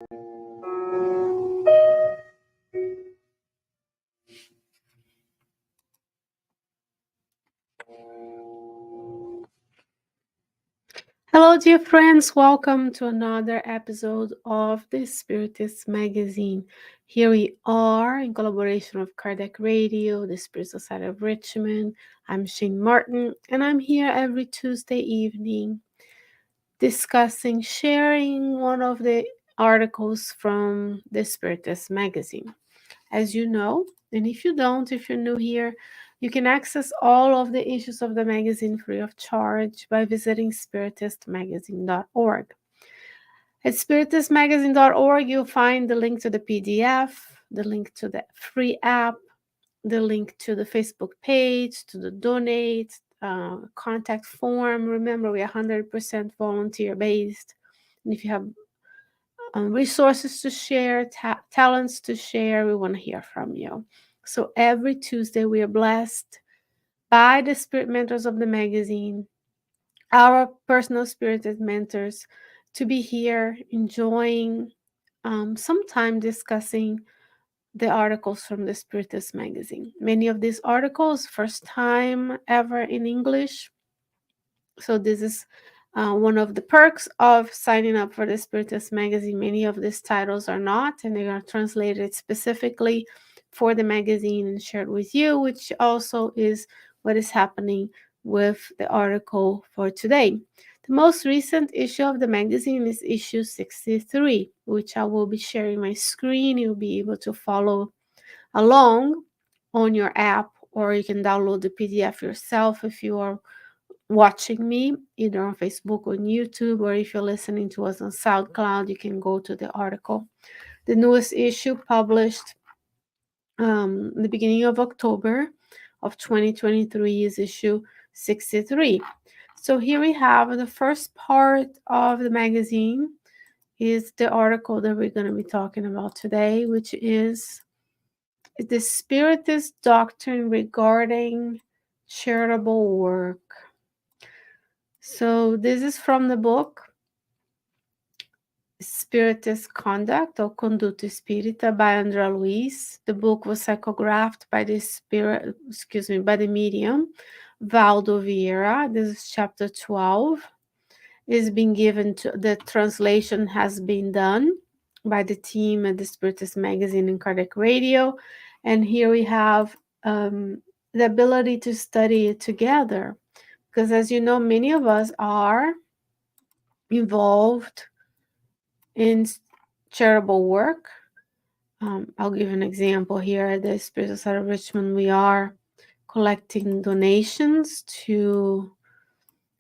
Hello, dear friends. Welcome to another episode of the Spiritist magazine. Here we are in collaboration with Kardec Radio, the Spirit Society of Richmond. I'm Shane Martin, and I'm here every Tuesday evening sharing one of the articles from the Spiritist magazine. As you know, and if you don't, if you're new here, you can access all of the issues of the magazine free of charge by visiting spiritistmagazine.org. At spiritistmagazine.org, you'll find the link to the PDF, the link to the free app, the link to the Facebook page, to the donate, contact form. Remember, we are 100% volunteer based. And if you have resources to share, talents to share, we want to hear from you. So every Tuesday, we are blessed by the spirit mentors of the magazine, our personal spirited mentors, to be here enjoying some time discussing the articles from the Spiritist magazine. Many of these articles, first time ever in English. So this is one of the perks of signing up for the Spiritist magazine. Many of these titles are not, and they are translated specifically for the magazine and shared with you, which also is what is happening with the article for today. The most recent issue of the magazine is issue 63, which I will be sharing my screen. You'll be able to follow along on your app, or you can download the PDF yourself if you are watching me either on Facebook or YouTube, or if you're listening to us on SoundCloud, you can go to the article. The newest issue published the beginning of October of 2023 is issue 63. So here we have the first part of the magazine is the article that we're going to be talking about today, which is the Spiritist doctrine regarding charitable work. So this is from the book Spiritist Conduct or Conduta Espírita by Luiz. The book was psychographed by the medium Waldo Vieira. This is chapter 12. Is being given to the translation has been done by the team at the Spiritist magazine and Kardec Radio. And here we have the ability to study it together. Because as you know, many of us are involved in charitable work. I'll give an example here. At the Spirit Society of Richmond, we are collecting donations to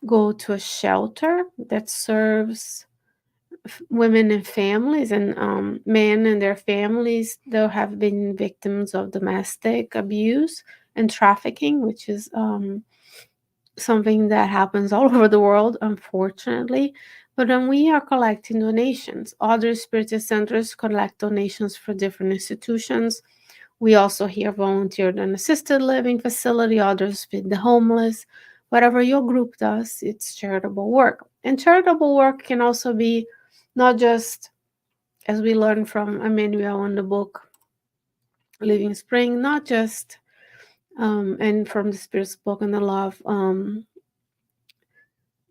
go to a shelter that serves women and families and men and their families that have been victims of domestic abuse and trafficking, which is something that happens all over the world, unfortunately. But when we are collecting donations, other Spiritist centers collect donations for different institutions. We also here volunteer at an assisted living facility, others feed the homeless. Whatever your group does, it's charitable work. And charitable work can also be not just, as we learned from Emmanuel in the book Living Spring, not just and from the Spirit's book and the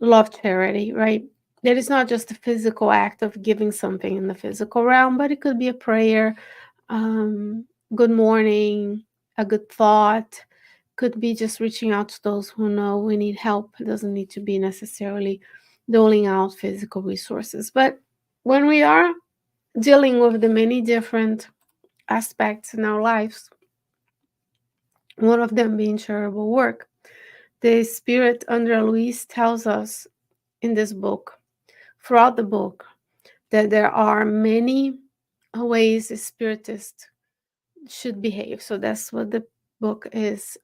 love charity, right? That is not just a physical act of giving something in the physical realm, but it could be a prayer, good morning, a good thought, could be just reaching out to those who know we need help. It doesn't need to be necessarily doling out physical resources. But when we are dealing with the many different aspects in our lives, one of them being charitable work, the Spirit under Luiz tells us in this book, throughout the book, that there are many ways a Spiritist should behave. So that's what the book is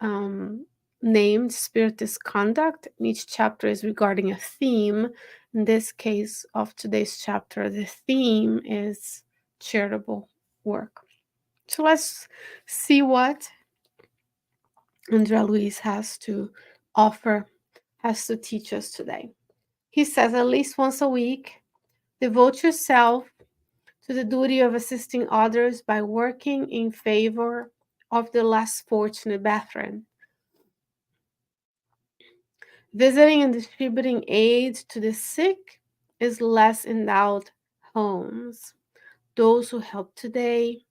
named, Spiritist Conduct. And each chapter is regarding a theme. In this case of today's chapter, the theme is charitable work. So let's see what André Luiz has to offer, has to teach us today. He says, at least once a week, devote yourself to the duty of assisting others by working in favor of the less fortunate brethren, visiting and distributing aid to the sick is less endowed homes. Those who help today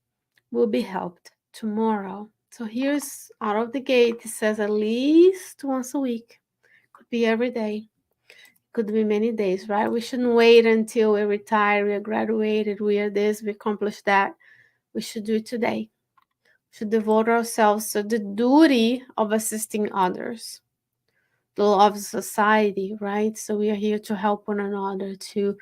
will be helped tomorrow. So here's out of the gate, it says at least once a week. Could be every day. Could be many days, right? We shouldn't wait until we retire, we are graduated, we are this, we accomplished that. We should do it today. We should devote ourselves to the duty of assisting others, the law of society, right? So we are here to help one another, to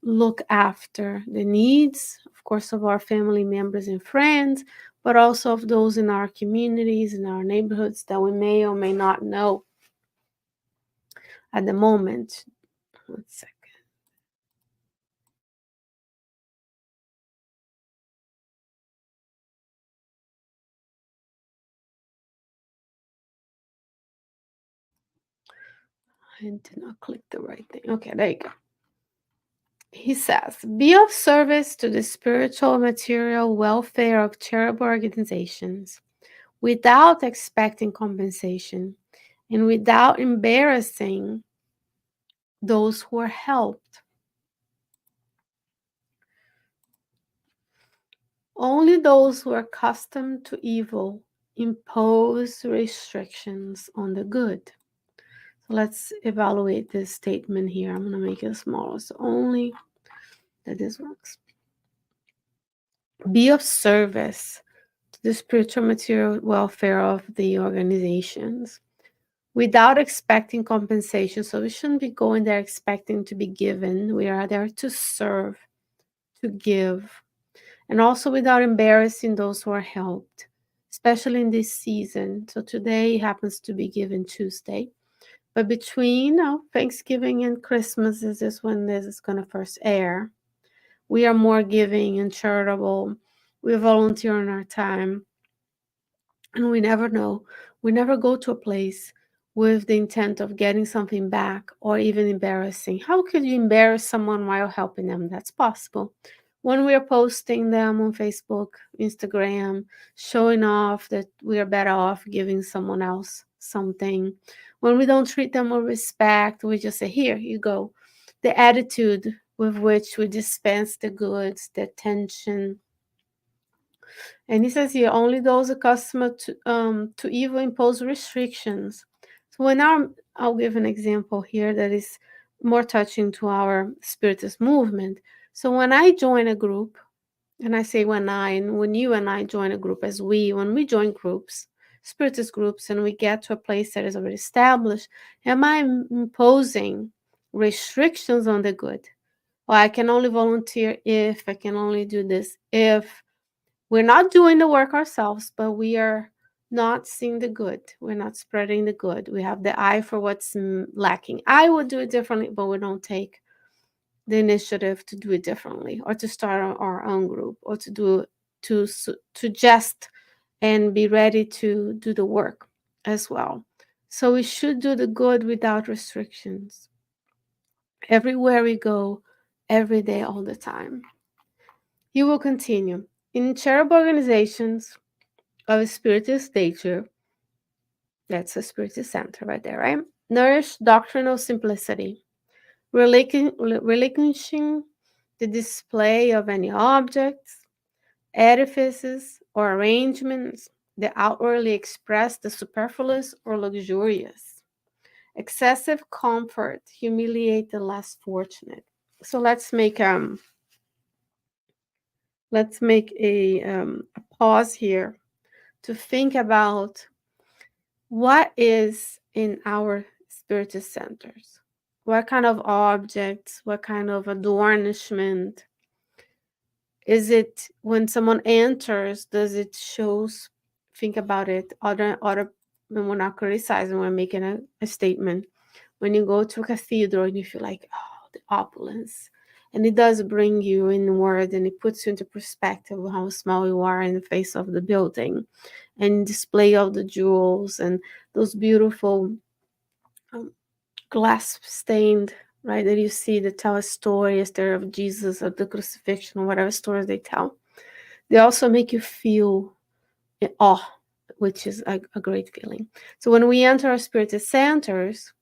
look after the needs, of course, of our family members and friends, but also of those in our communities, in our neighborhoods that we may or may not know at the moment. 1 second. I did not click the right thing. Okay, there you go. He says, be of service to the spiritual and material welfare of charitable organizations without expecting compensation and without embarrassing those who are helped. Only those who are accustomed to evil impose restrictions on the good. So let's evaluate this statement here. I'm going to make it smaller. So only that this works. Be of service to the spiritual material welfare of the organizations without expecting compensation. So we shouldn't be going there expecting to be given. We are there to serve, to give, and also without embarrassing those who are helped, especially in this season. So today happens to be Given Tuesday. But between Thanksgiving and Christmas is when this is going to first air. We are more giving and charitable. We volunteer on our time. And we never know. We never go to a place with the intent of getting something back or even embarrassing. How could you embarrass someone while helping them? That's possible. When we are posting them on Facebook, Instagram, showing off that we are better off giving someone else something. When we don't treat them with respect, we just say, here, you go. The attitude with which we dispense the goods, the attention, and he says here, only those accustomed to evil impose restrictions. So I'll give an example here that is more touching to our Spiritist movement. So when I join a group, and I say when you and I join a group, when we join groups, Spiritist groups, and we get to a place that is already established, am I imposing restrictions on the good? Or I can only volunteer if, I can only do this if. We're not doing the work ourselves, but we are not seeing the good. We're not spreading the good. We have the eye for what's lacking. I would do it differently, but we don't take the initiative to do it differently, or to start our own group, or to just and be ready to do the work as well. So we should do the good without restrictions. Everywhere we go, every day, all the time. You will continue. In charitable organizations of a Spiritist nature, that's a Spiritist center right there, right? Nourish doctrinal simplicity, relinquishing the display of any objects, edifices, or arrangements that outwardly express the superfluous or luxurious. Excessive comfort humiliate the less fortunate. So let's make a pause here to think about what is in our Spiritist centers. What kind of objects, what kind of adornment? Is it when someone enters, does it shows, think about it, other when we're not criticizing, we're making a statement. When you go to a cathedral and you feel like, oh, the opulence. And it does bring you inward, and it puts you into perspective of how small you are in the face of the building, and display of the jewels and those beautiful glass stained right? That you see that tell a story, a story of Jesus, of the crucifixion, or whatever stories they tell. They also make you feel awe, which is a great feeling. So when we enter our spiritist centers,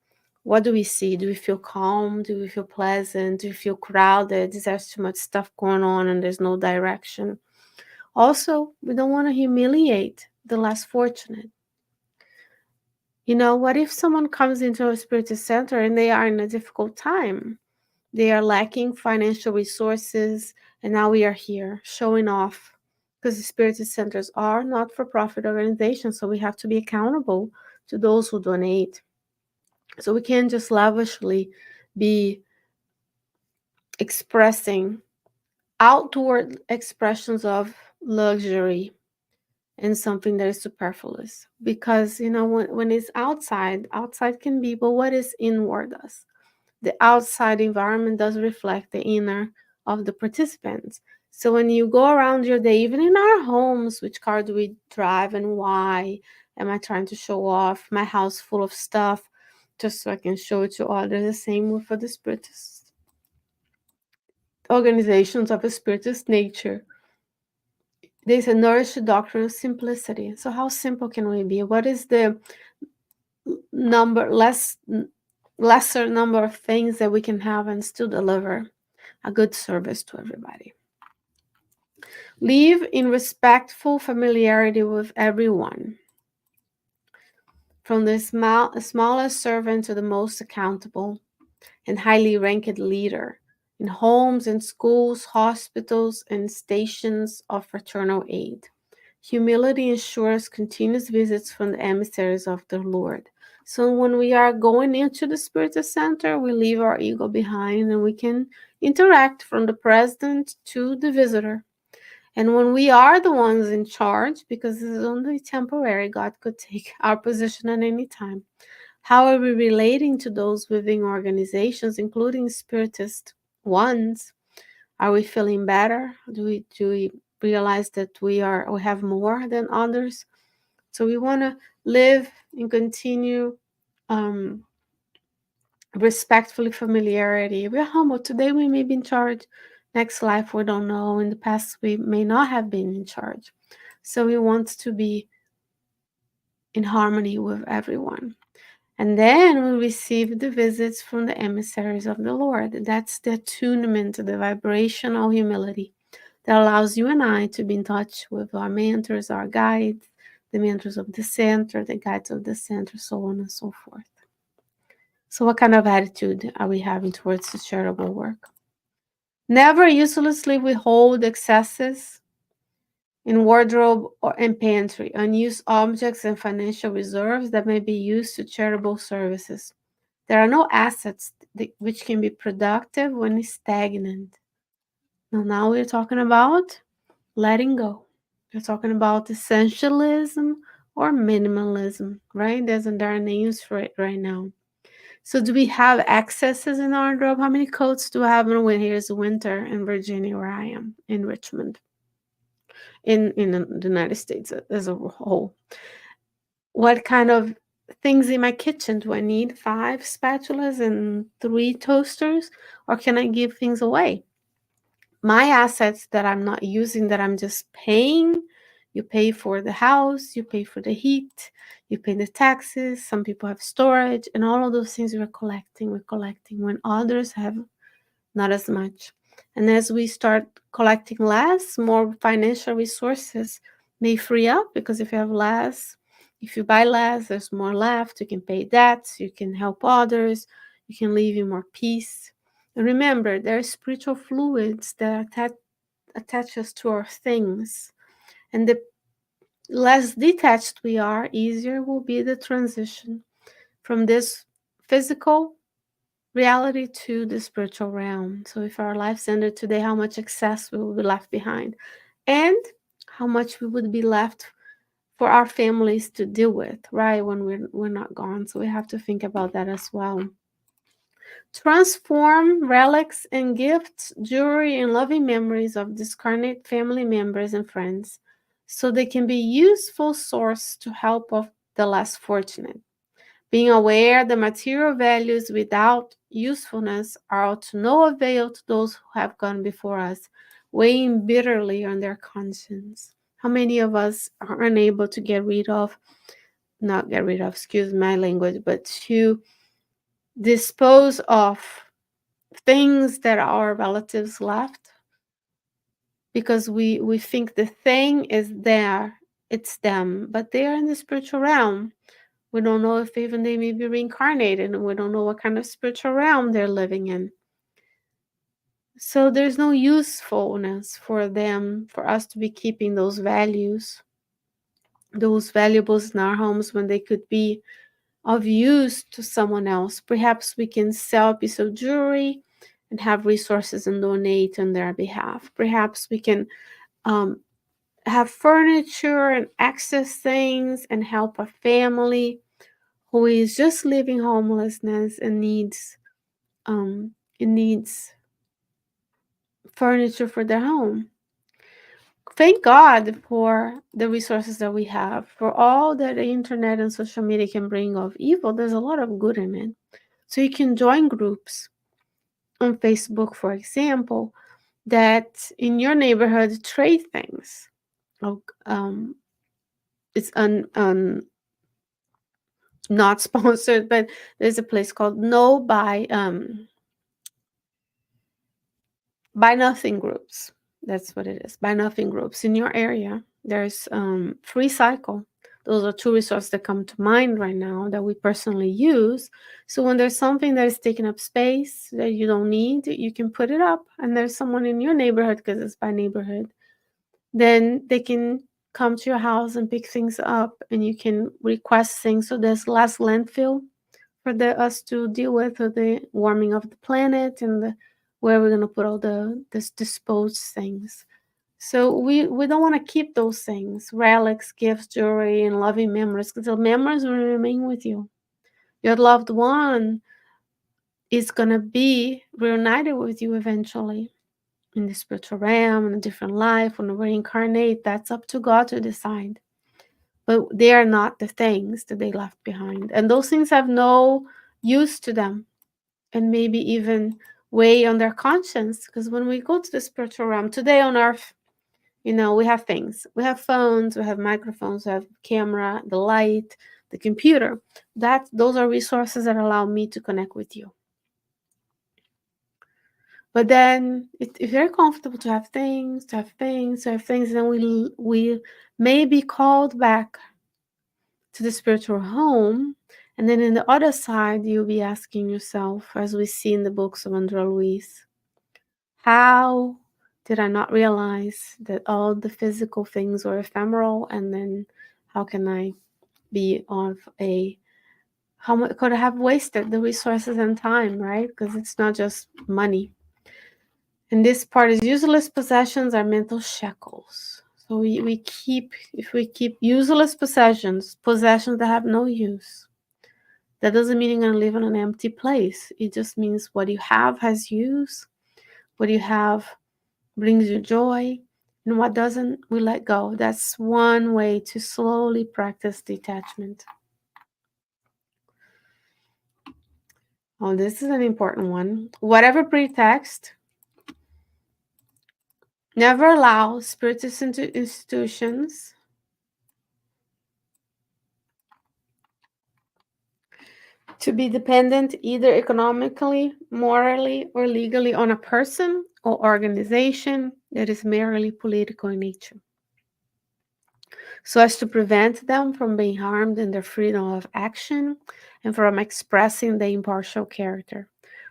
what do we see? Do we feel calm? Do we feel pleasant? Do we feel crowded? Is there too much stuff going on and there's no direction? Also, we don't want to humiliate the less fortunate. You know, what if someone comes into a spiritist center and they are in a difficult time? They are lacking financial resources, and now we are here showing off because the spiritist centers are not for profit organizations, so we have to be accountable to those who donate. So we can't just lavishly be expressing outward expressions of luxury and something that is superfluous, because you know when it's outside can be, but what is inward us, the outside environment does reflect the inner of the participants. So when you go around your day, even in our homes, which car do we drive and why am I trying to show off my house full of stuff just so I can show it to others? The same with for the spiritist organizations of a spiritist nature. There's a nourished doctrine of simplicity. So how simple can we be? What is the number lesser number of things that we can have and still deliver a good service to everybody? Live in respectful familiarity with everyone, from the smallest servant to the most accountable and highly ranked leader, in homes and schools, hospitals, and stations of fraternal aid. Humility ensures continuous visits from the emissaries of the Lord. So when we are going into the Spirit Center, we leave our ego behind and we can interact from the president to the visitor. And when we are the ones in charge, because this is only temporary, God could take our position at any time. How are we relating to those within organizations, including spiritist ones? Are we feeling better? Do we realize that we have more than others? So we want to live and continue um, respectfully familiarity. We're humble. Today we may be in charge. Next life we don't know. In the past we may not have been in charge. So we want to be in harmony with everyone. And then we receive the visits from the emissaries of the Lord. That's the attunement, the vibrational humility that allows you and I to be in touch with our mentors, our guides, the mentors of the center, the guides of the center, so on and so forth. So, what kind of attitude are we having towards the charitable work? Never uselessly withhold excesses in wardrobe or in pantry, unused objects and financial reserves that may be used to charitable services. There are no assets which can be productive when stagnant. Now we're talking about letting go. We're talking about essentialism or minimalism, right? There are names for it right now. So do we have excesses in our wardrobe? How many coats do I have when here's winter in Virginia, where I am, in Richmond, in the United States as a whole? What kind of things in my kitchen? Do I need 5 spatulas and 3 toasters, or can I give things away? My assets that I'm not using, that I'm just paying, you pay for the house, you pay for the heat, you pay the taxes, some people have storage, and all of those things we're collecting when others have not as much. And as we start collecting less, more financial resources may free up, because if you have less, if you buy less, there's more left. You can pay debts, you can help others, you can live in more peace. And remember, there are spiritual fluids that attach us to our things. And the less detached we are, easier will be the transition from this physical reality to the spiritual realm. So if our lives ended today, how much excess we will be left behind, and how much we would be left for our families to deal with, right, when we're not gone. So we have to think about that as well. Transform relics and gifts, jewelry, and loving memories of discarnate family members and friends, so they can be useful source to help of the less fortunate. Being aware the material values without usefulness are to no avail to those who have gone before us, weighing bitterly on their conscience. How many of us are unable to get rid of, not get rid of, excuse my language, but to dispose of things that our relatives left because we think the thing is there, it's them, but they are in the spiritual realm. We don't know if even they may be reincarnated, and we don't know what kind of spiritual realm they're living in. So there's no usefulness for them, for us to be keeping those values, those valuables in our homes when they could be of use to someone else. Perhaps we can sell a piece of jewelry and have resources and donate on their behalf. Perhaps we can um, have furniture and access things and help a family who is just living homelessness and um, needs furniture for their home. Thank God for the resources that we have. For all that the internet and social media can bring of evil, there's a lot of good in it. So you can join groups on Facebook, for example, that in your neighborhood trade things. Oh, it's not sponsored, but there's a place called No Buy Nothing groups. That's what it is. Buy Nothing groups in your area. There's Free Cycle. Those are two resources that come to mind right now that we personally use. So when there's something that is taking up space that you don't need, you can put it up, and there's someone in your neighborhood, because it's by neighborhood, then they can come to your house and pick things up, and you can request things. So there's less landfill for us to deal with the warming of the planet and where we're going to put all this disposed things. So we don't want to keep those things, relics, gifts, jewelry, and loving memories, because the memories will remain with you. Your loved one is going to be reunited with you eventually in the spiritual realm, in a different life, when we reincarnate. That's up to God to decide. But they are not the things that they left behind. And those things have no use to them, and maybe even weigh on their conscience. Because when we go to the spiritual realm today on earth, we have things. We have phones, we have microphones, we have camera, the light, the computer. Those are resources that allow me to connect with you. But then it's very comfortable to have things, and then we may be called back to the spiritual home. And then in the other side, you'll be asking yourself, as we see in the books of André Luiz, how did I not realize that all the physical things were ephemeral? And then how can I be how much could I have wasted the resources and time, right? Because it's not just money. And this part is useless possessions are mental shackles. So if we keep useless possessions that have no use, that doesn't mean you're going to live in an empty place. It just means what you have has use, what you have brings you joy, and what doesn't, we let go. That's one way to slowly practice detachment. Oh, this is an important one. Whatever pretext, never allow spiritist institutions to be dependent either economically, morally, or legally on a person or organization that is merely political in nature, so as to prevent them from being harmed in their freedom of action and from expressing their impartial character.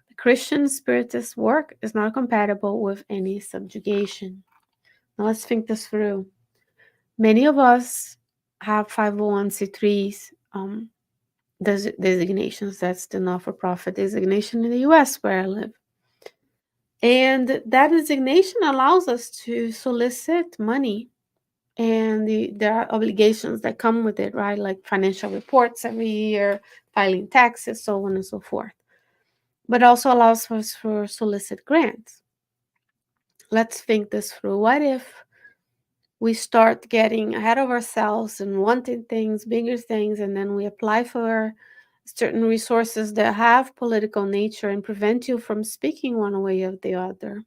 The Christian Spiritist work is not compatible with any subjugation. Now let's think this through. Many of us have 501c3s designations. That's the not-for-profit designation in the US where I live. And that designation allows us to solicit money, and there are obligations that come with it, right? Like financial reports every year, filing taxes, so on and so forth. But also allows us for solicit grants. Let's think this through. What if we start getting ahead of ourselves and wanting things, bigger things, and then we apply for certain resources that have political nature and prevent you from speaking one way or the other,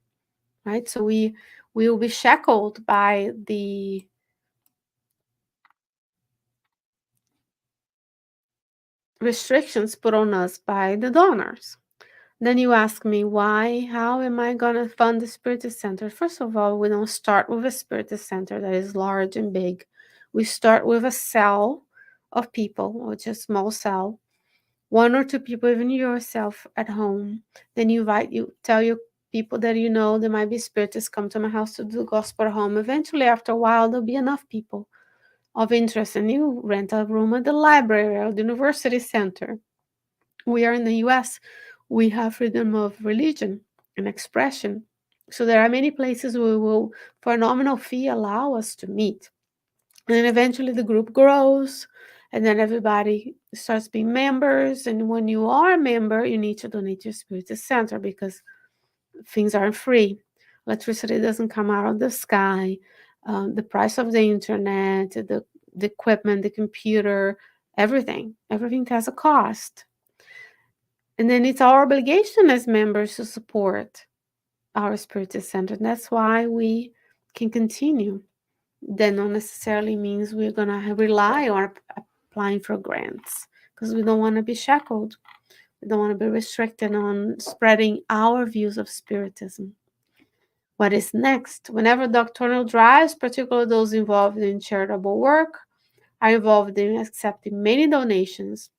right? So we will be shackled by the restrictions put on us by the donors. Then you ask me why, how am I going to fund the Spiritist Center? First of all, we don't start with a Spiritist Center that is large and big. We start with a cell of people, which is a small cell, one or two people, even yourself at home. Then you tell your people that you know there might be Spiritists come to my house to do the gospel at home. Eventually, after a while, there'll be enough people of interest, and you rent a room at the library or the university center. We are in the US, we have freedom of religion and expression. So there are many places we will, for a nominal fee, allow us to meet. And then eventually the group grows, and then everybody starts being members. And when you are a member, you need to donate to your Spiritist Center because things aren't free. Electricity doesn't come out of the sky. The price of the internet, the equipment, the computer, everything has a cost. And then it's our obligation as members to support our Spiritist Center. And that's why we can continue. That not necessarily means we're going to rely on applying for grants because we don't want to be shackled. We don't want to be restricted on spreading our views of Spiritism. What is next? Whenever doctrinal drives, particularly those involved in charitable work, are involved in accepting many donations,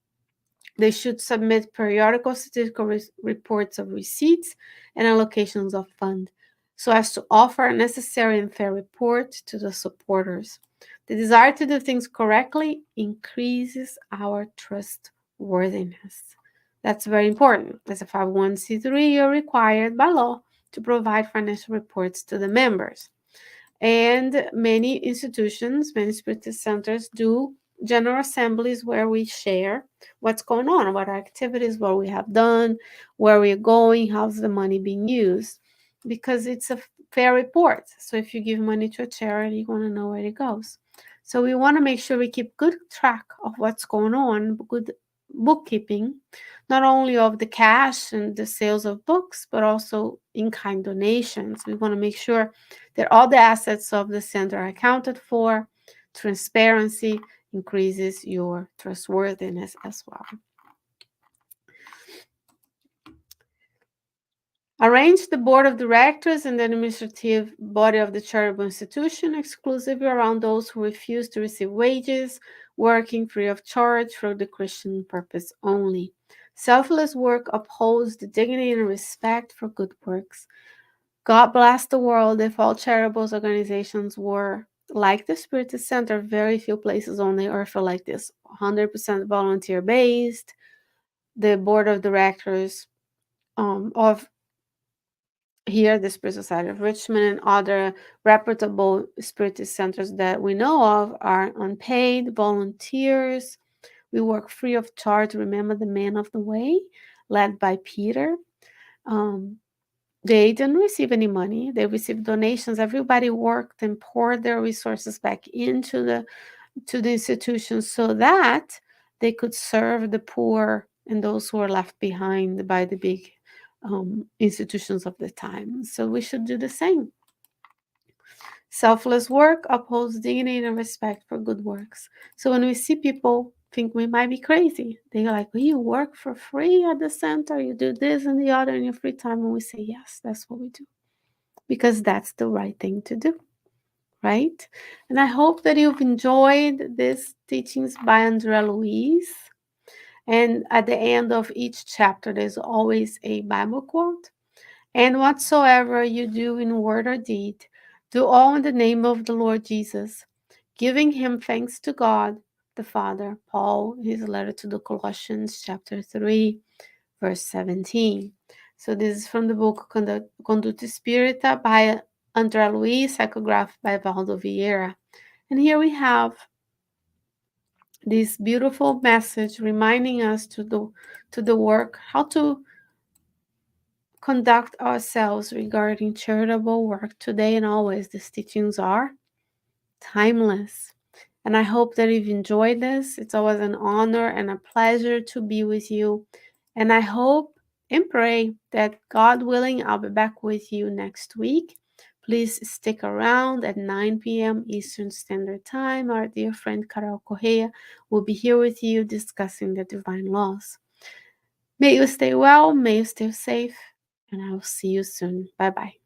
they should submit periodical statistical reports of receipts and allocations of funds so as to offer a necessary and fair report to the supporters. The desire to do things correctly increases our trustworthiness. That's very important. As a 501c3, you're required by law to provide financial reports to the members. And many institutions, many Spiritist centers do general assemblies where we share what's going on, what our activities, what we have done, where we're going, how's the money being used, because it's a fair report. So if you give money to a charity, you want to know where it goes. So we want to make sure we keep good track of what's going on, good bookkeeping, not only of the cash and the sales of books, but also in-kind donations. We want to make sure that all the assets of the center are accounted for. Transparency increases your trustworthiness as well. Arrange the board of directors and the administrative body of the charitable institution exclusively around those who refuse to receive wages, working free of charge for the Christian purpose only. Selfless work upholds the dignity and respect for good works. God bless the world if all charitable organizations were like the Spiritist Center. Very few places on the earth are like this. 100% volunteer based. The board of directors of here, the Spirit Society of Richmond and other reputable Spiritist centers that we know of are unpaid volunteers. We work free of charge. Remember the man of the way, led by Peter. They didn't receive any money. They received donations. Everybody worked and poured their resources back into the institution so that they could serve the poor and those who were left behind by the big institutions of the time. So we should do the same. Selfless work upholds dignity and respect for good works. So when we see people think we might be crazy, they're like, well, you work for free at the center, you do this and the other in your free time. And we say, yes, that's what we do. Because that's the right thing to do. Right? And I hope that you've enjoyed these teachings by Andrea Luiz. And at the end of each chapter, there's always a Bible quote. And whatsoever you do in word or deed, do all in the name of the Lord Jesus, giving him thanks to God the Father. Paul, his letter to the Colossians, chapter 3, verse 17. So this is from the book Conduta Espírita by Andrea Luiz, psychographed by Waldo Vieira. And here we have this beautiful message reminding us to the work, how to conduct ourselves regarding charitable work today and always. These teachings are timeless. And I hope that you've enjoyed this. It's always an honor and a pleasure to be with you. And I hope and pray that, God willing, I'll be back with you next week. Please stick around at 9 p.m. Eastern Standard Time. Our dear friend Carol Correa will be here with you discussing the divine laws. May you stay well, may you stay safe, and I will see you soon. Bye bye.